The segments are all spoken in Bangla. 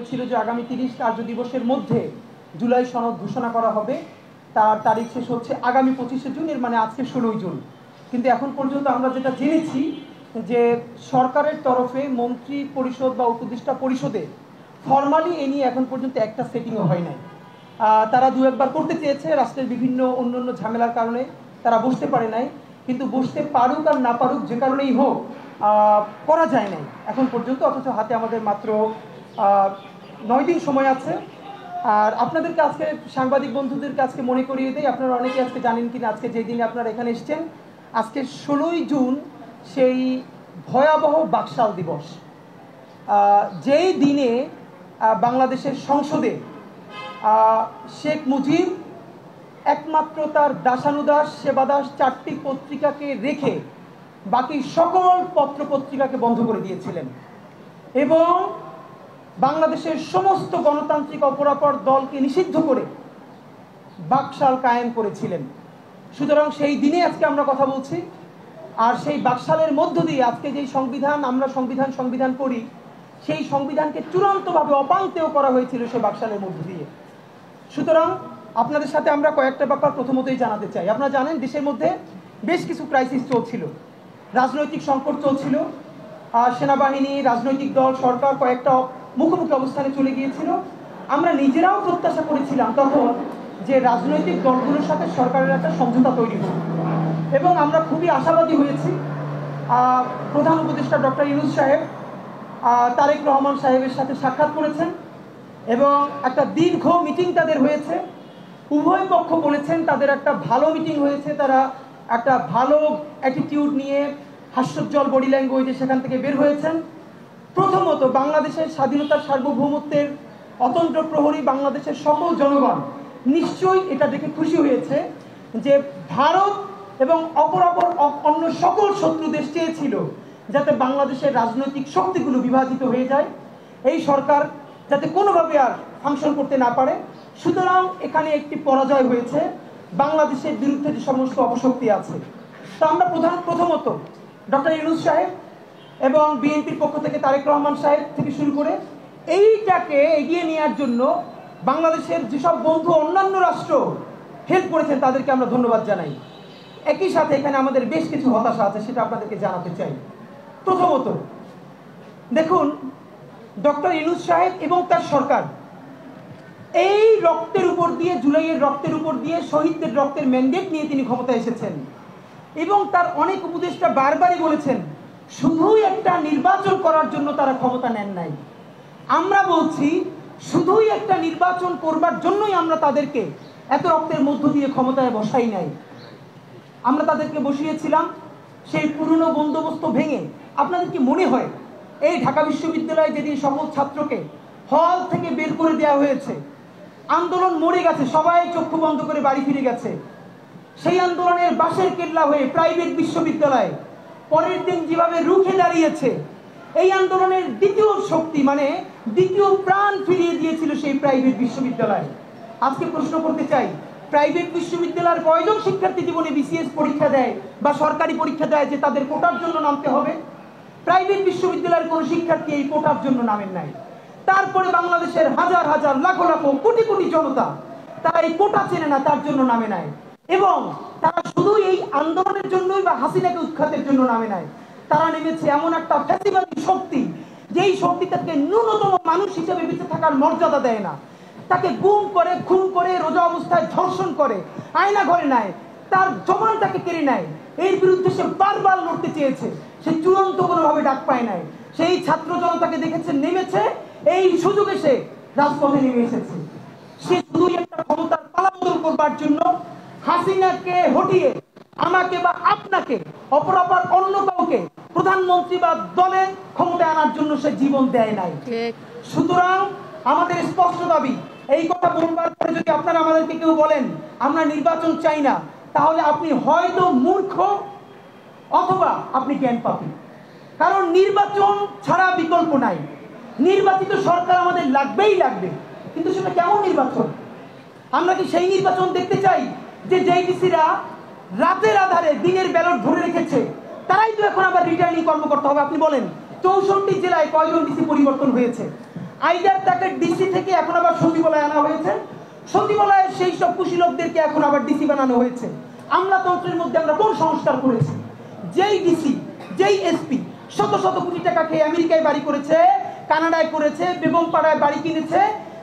ছিল যে আগামী 30 কার্য দিবসের মধ্যে জুলাই সনদ ঘোষণা করা হবে। তার তারিখ শেষ হচ্ছে আগামী 25শে জুন, এর মানে আজকে 16ই জুন। কিন্তু এখন পর্যন্ত আমরা যেটা জেনেছি যে সরকারের তরফে মন্ত্রী পরিষদ বা উপদেষ্টা পরিষদে ফর্মালি এ নিয়ে এখন পর্যন্ত একটা সেটিংও হয় নাই। তারা দু একবার করতে চেয়েছে, রাষ্ট্রের বিভিন্ন অন্যান্য ঝামেলার কারণে তারা বসতে পারে নাই। কিন্তু বসতে পারুক আর না পারুক, যে কারণেই হোক, করা যায় নাই এখন পর্যন্ত। অথচ হাতে আমাদের মাত্র 9 দিন সময় আছে। আর আপনাদেরকে আজকে সাংবাদিক বন্ধুদেরকে আজকে মনে করিয়ে দেই, আপনারা অনেকে আজকে জানেন কিনা, আজকে যেই দিনে আপনারা এখানে এসেছেন, আজকে 16ই জুন সেই ভয়াবহ বাকশাল দিবস, যেই দিনে বাংলাদেশের সংসদে শেখ মুজিব একমাত্র তার দাসানুদাস সেবাদাস 4টি পত্রিকাকে রেখে বাকি সকল পত্রপত্রিকাকে বন্ধ করে দিয়েছিলেন এবং বাংলাদেশের সমস্ত গণতান্ত্রিক অপরাপর দলকে নিষিদ্ধ করে বাকশাল কায়েম করেছিলেন। সুতরাং সেই দিনে আজকে আমরা কথা বলছি। আর সেই বাকশালের মধ্য দিয়ে আজকে যেই সংবিধান, আমরা সংবিধান পড়ি, সেই সংবিধানকে চূড়ান্তভাবে অপাঙ্ক্তেয় করা হয়েছিল সেই বাকশালের মধ্য দিয়ে। সুতরাং আপনাদের সাথে আমরা কয়েকটা ব্যাপার প্রথমতই জানাতে চাই। আপনারা জানেন দেশের মধ্যে বেশ কিছু ক্রাইসিস চলছিল, রাজনৈতিক সংকট চলছিল, সেনাবাহিনী, রাজনৈতিক দল, সরকার কয়েকটা মুখোমুখি অবস্থানে চলে গিয়েছিল। আমরা নিজেরাও প্রত্যাশা করেছিলাম তখন যে রাজনৈতিক দলগুলোর সাথে সরকারের একটা সমঝোতা তৈরি হবে এবং আমরা খুবই আশাবাদী হয়েছি। প্রধান উপদেষ্টা ডক্টর ইউনূস সাহেব তারেক রহমান সাহেবের সাথে সাক্ষাৎ করেছেন এবং একটা দীর্ঘ মিটিং তাদের হয়েছে। উভয় পক্ষ বলেছেন তাদের একটা ভালো মিটিং হয়েছে, তারা একটা ভালো অ্যাটিটিউড নিয়ে হাস্যোজ্জ্বল বডি ল্যাঙ্গুয়েজে সেখান থেকে বের হয়েছেন। প্রথমত, বাংলাদেশের স্বাধীনতার সার্বভৌমত্বের অতন্ত্র প্রহরী বাংলাদেশের সকল জনগণ নিশ্চয়ই এটা দেখে খুশি হয়েছে যে ভারত এবং অপরাপর অন্য সকল শত্রু দেশ চেয়েছিল যাতে বাংলাদেশের রাজনৈতিক শক্তিগুলো বিভাজিত হয়ে যায়, এই সরকার যাতে কোনোভাবে আর ফাংশন করতে না পারে। সুতরাং এখানে একটি পরাজয় হয়েছে বাংলাদেশের বিরুদ্ধে যে সমস্ত অপশক্তি আছে। তো আমরা প্রথমত ডক্টর ইউনূস সাহেব এবং বিএনপির পক্ষ থেকে তারেক রহমান সাহেব থেকে শুরু করে এইটাকে এগিয়ে নেওয়ার জন্য বাংলাদেশের যেসব বন্ধু অন্যান্য রাষ্ট্র হেল্প করেছেন তাদেরকে আমরা ধন্যবাদ জানাই। একই সাথে এখানে আমাদের বেশ কিছু হতাশা আছে, সেটা আপনাদেরকে জানাতে চাই। প্রথমত দেখুন, ডক্টর ইউনূস সাহেব এবং তার সরকার এই রক্তের উপর দিয়ে, জুলাইয়ের রক্তের উপর দিয়ে, শহীদদের রক্তের ম্যান্ডেট নিয়ে তিনি ক্ষমতায় এসেছেন এবং তার অনেক উপদেষ্টা বারবারই বলেছেন শুধুই একটা নির্বাচন করার জন্য তারা ক্ষমতা নেন নাই। আমরা বলছি শুধুই একটা নির্বাচন করবার জন্যই আমরা তাদেরকে এত রক্তের মধ্য দিয়ে ক্ষমতায় বসাই নাই। আমরা তাদেরকে বসিয়েছিলাম সেই পুরনো বন্দোবস্ত ভেঙে। আপনাদের কি মনে হয় এই ঢাকা বিশ্ববিদ্যালয়ে যেদিন সকল ছাত্রকে হল থেকে বের করে দেওয়া হয়েছে, আন্দোলন মরে গেছে, সবাই চক্ষু বন্ধ করে বাড়ি ফিরে গেছে, সেই আন্দোলনের বাঁশের কেল্লা হয়ে প্রাইভেট বিশ্ববিদ্যালয় পরের দিন যেভাবে রুখে দাঁড়িয়েছে, এই আন্দোলনের দ্বিতীয় শক্তি মানে দ্বিতীয় প্রাণ ফিরিয়ে দিয়েছিল সেই প্রাইভেট বিশ্ববিদ্যালয়। আজকে প্রশ্ন করতে চাই, প্রাইভেট বিশ্ববিদ্যালয়ের কয়জন শিক্ষার্থী জীবনে বিসিএস পরীক্ষা দেয় বা সরকারি পরীক্ষা দেয় যে তাদের কোটার জন্য নামতে হবে? প্রাইভেট বিশ্ববিদ্যালয়ের কোনো শিক্ষার্থী এই কোটার জন্য নামেন নাই। তারপরে বাংলাদেশের হাজার হাজার লাখো লাখো কোটি কোটি জনতা তারা এই কোটা চেনে না, তার জন্য নামে নাই। এবং তারা শুধু এই আন্দোলনের জন্যই বা হাসিনাকে উৎখাতের জন্য নামে নাই, তারা নেমেছে এমন একটা ফ্যাসিবাদী শক্তি যেই শক্তি তাকে ন্যূনতম মানুষ হিসেবে বেঁচে থাকার মর্যাদা দেয় না, তাকে গুম করে, খুন করে, রোজা অবস্থায় ধর্ষণ করে, আয়না ঘরে নেয়, তার জমানটাকে কেড়ে নেয়। এর বিরুদ্ধে সে বারবার লড়তে চেয়েছে, সে চূড়ান্ত কোনোভাবে ডাক পায় নাই। সেই ছাত্র জনতাকে দেখেছে নেমেছে, এই সুযোগে সে রাজপথে নেমে এসেছে। সে শুধুই একটা ক্ষমতার পালাবদল করবার জন্য হাসিনাকে হটিয়ে আমাকে বা আপনাকে, অপরাপর অন্য কাউকে প্রধানমন্ত্রী বা দলের ক্ষমতায় আনার জন্য সে জীবন দেয় নাই। সুতরাং আমাদের স্পষ্ট দাবি, এই কথা বলবার পরে যদি আপনারা আমাদেরকে কেউ বলেন আমরা নির্বাচন চাই না, তাহলে আপনি হয়তো মূর্খ অথবা আপনি জ্ঞান পাপী। কারণ নির্বাচন ছাড়া বিকল্প নাই। নির্বাচিত সরকার আমাদের লাগবেই লাগবে, কিন্তু সেটা কেমন নির্বাচন? আমরা কি সেই নির্বাচন দেখতে চাই যে জেডিসিরা রাতের আধারে দিনের ব্যালট ধরে রেখেছে, তারাই তো এখন আবার রিটার্নিং কর্মকর্তা হবে? আপনি বলেন 64 জেলায় কয়জন ডিসি পরিবর্তন হয়েছে? আইডার তাকে ডিসি থেকে এখন আবার সচিবালয়ে আনা হয়েছে, সচিবালয়ের সেই সব কুশীলকদেরকে এখন আবার ডিসি বানানো হয়েছে। আমলাতন্ত্রের মধ্যে আমরা কোন সংস্কার করেছি? যেই ডিসি, যেই এসপি শত শত কোটি টাকা খেয়ে আমেরিকায় বাড়ি করেছে, কানাডায় করেছে, বেগমপাড়ায় বাড়ি কিনেছে,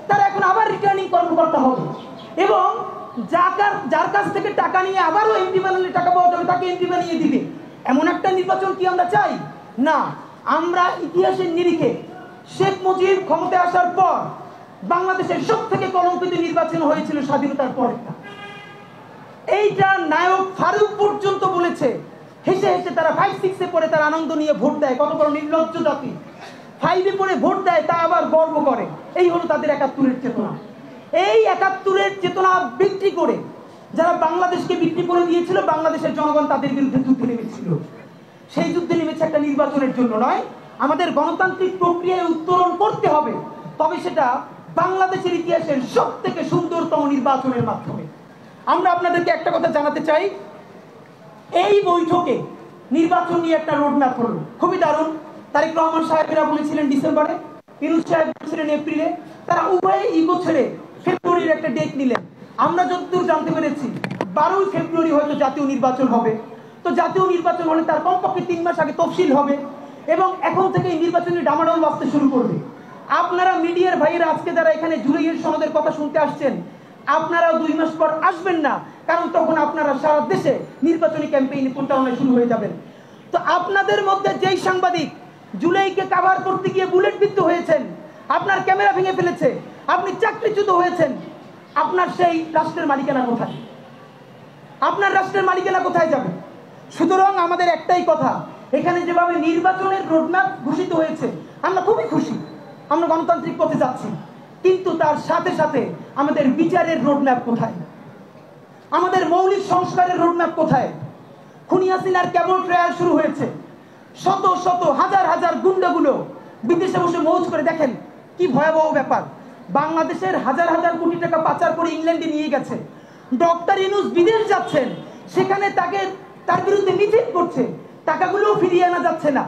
তারা এখন আবার রিটার্নিং কর্মকর্তা হবে এবং যার কাছ থেকে টাকা নিয়ে আবারও এমপি বানালে টাকা পাওয়া যাবে তাকে এমপি বানিয়ে দিবে। এমন একটা নির্বাচন কি আমরা চাই? না। আমরা ইতিহাসের নিরিখে শেখ মুজিব ক্ষমতায় আসার পর বাংলাদেশের সব থেকে কলঙ্কিত নির্বাচন হয়েছিল স্বাধীনতার পর। এইটা নায়ক ফারুক পর্যন্ত বলেছে, হেসে হেসে তারা 5-6-এ পড়ে তার আনন্দ নিয়ে ভোট দেয়। কত বড় নির্লজ্জ জাতি! 5-এ পড়ে ভোট দেয়, তা আবার গর্ব করে। এই হলো তাদের 71-এর চেতনা। এই 71-এর চেতনা বিক্রি করে যারা বাংলাদেশকে বিক্রি করে দিয়েছিল, বাংলাদেশের জনগণ তাদের বিরুদ্ধে যুদ্ধে নেমেছিল। সেই যুদ্ধে নেমেছে একটা নির্বাচনের জন্য নয়, আমাদের গণতান্ত্রিক প্রক্রিয়ায় উত্তরণ করতে হবে, তবে সেটা বাংলাদেশের ইতিহাসের সব থেকে সুন্দরতম নির্বাচনের মাধ্যমে। আমরা আপনাদেরকে একটা কথা জানাতে চাই, এই বৈঠকে নির্বাচন নিয়ে একটা রোডম্যাপ হলো, খুবই দারুণ। তারেক রহমান সাহেবেরা বলেছিলেন ডিসেম্বরে, ইউনূস সাহেব বলেছিলেন এপ্রিলে, তারা উভয়ে ইগো ছেড়ে ফেব্রুয়ারির একটা ডেট নিলেন। আমরা যতদূর জানতে পেরেছি 12ই ফেব্রুয়ারি হয়তো জাতীয় নির্বাচন হবে। তো জাতীয় নির্বাচন হলে তার কমপক্ষে 3 মাস আগে তফসিল হবে এবং এখন থেকে নির্বাচনের ডামাডোল বাজতে শুরু করবে। আপনারা মিডিয়ার ভাইয়েরা আজকে যারা এখানে জুলাইয়ের সনদের কথা শুনতে আসছেন, আপনারাও 2 মাস পর আসবেন না, কারণ তখন আপনারা সারা দেশে নির্বাচনী ক্যাম্পেইন প্রচারণা শুরু হয়ে যাবেন। তো আপনাদের মধ্যে যেই সাংবাদিক জুলাইকে কভার করতে গিয়ে বুলেটবিদ্ধ হয়েছেন, আপনার ক্যামেরা ভেঙে ফেলেছে, আপনি চাকরিচ্যুত হয়েছেন, আপনার সেই রাষ্ট্রের মালিকানা কোথায়? আপনার রাষ্ট্রের মালিকানা কোথায় যাবে? সুতরাং আমাদের একটাই কথা, এখানে যেভাবে নির্বাচনের রোডম্যাপ ঘোষিত হয়েছে আমরা খুবই খুশি, আমরা গণতান্ত্রিক পথে যাচ্ছি, কিন্তু তার সাথে সাথে আমাদের বিচারের রোডম্যাপ কোথায়? আমাদের মৌলিক সংস্কারের রোডম্যাপ কোথায়? খুনি হাসিনার কেবল ট্রায়াল শুরু হয়েছে, শত শত হাজার হাজার গুন্ডাগুলো বিদেশে বসে মৌজ করে। দেখেন কি ভয়াবহ ব্যাপার, বাংলাদেশের হাজার হাজার কোটি টাকা পাচার করে ইংল্যান্ডে নিয়ে গেছে। ডক্টর ইউনূস বিদেশ যাচ্ছেন, সেখানে তার বিরুদ্ধে মিছিল করছে, টাকাগুলোও ফিরিয়ে আনা যাচ্ছে না।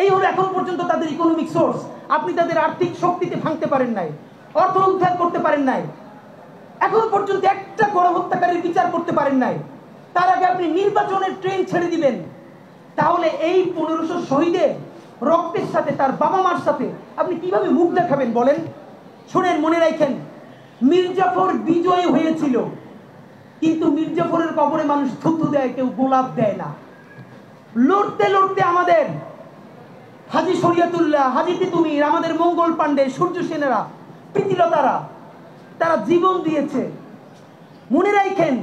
এই হলো এখন পর্যন্ত তাদের ইকোনমিক সোর্স। আপনি তাদের আর্থিক শক্তিতে ভাঙতে পারেন নাই, অর্থ উদ্ধার করতে পারেন নাই, এখন পর্যন্ত একটা গণহত্যাকারীর বিচার করতে পারেন নাই। তার আগে আপনি নির্বাচনের ট্রেন ছেড়ে দিবেন, তাহলে এই 1500 শহীদের রক্তের সাথে, তার বাবা মার সাথে আপনি কিভাবে মুখ দেখাবেন বলেন? শুনেন, মনে রাখেন, মির্জাফর বিজয় হয়েছিল, কিন্তু মির্জাফরের কবরে মানুষ থুতু দেয়, কেউ গোলাপ দেয় না। লড়তে লড়তে আমাদের হাজী শরিয়তুল্লাহ, হাজী তিতুমির, আমাদের মঙ্গল পাণ্ডে, সূর্য সেনেরা, প্রীতিলতারা, তারা জীবন দিয়েছে। মনে রাখেন,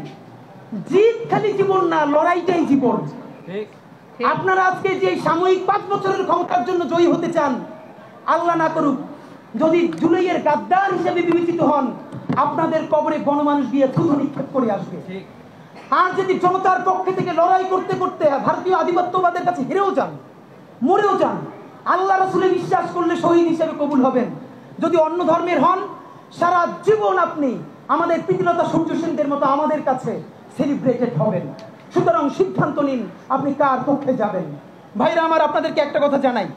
জিত খালি জীবন না, লড়াইটাই জীবন। আপনারা আজকে যে সাময়িক 5 বছরের ক্ষমতার জন্য জয়ী হতে চান, আল্লাহ না করুক যদি জুলাইয়ের গাদ্দার হিসেবে বিবেচিত হন, আপনাদের কবরে গণমানুষ গিয়ে থুতু নিক্ষেপ করে আসবে। আর যদি জনতার পক্ষে থেকে লড়াই করতে করতে ভারতীয় আধিপত্যবাদের কাছে হেরেও যান, মরেও যান, আল্লাহ রাসূলে বিশ্বাস করলে শহীদ হিসেবে কবুল হবেন। যদি অন্য ধর্মের হন, সারা জীবন আপনি আমাদের প্রীতিলতা সূর্য সেনদের মতো আমাদের কাছে সেলিব্রেটেড হবেন। সুতরাং সিদ্ধান্ত নিন আপনি কার পক্ষে যাবেন। ভাইরা আমার, আপনাদেরকে একটা কথা জানাই,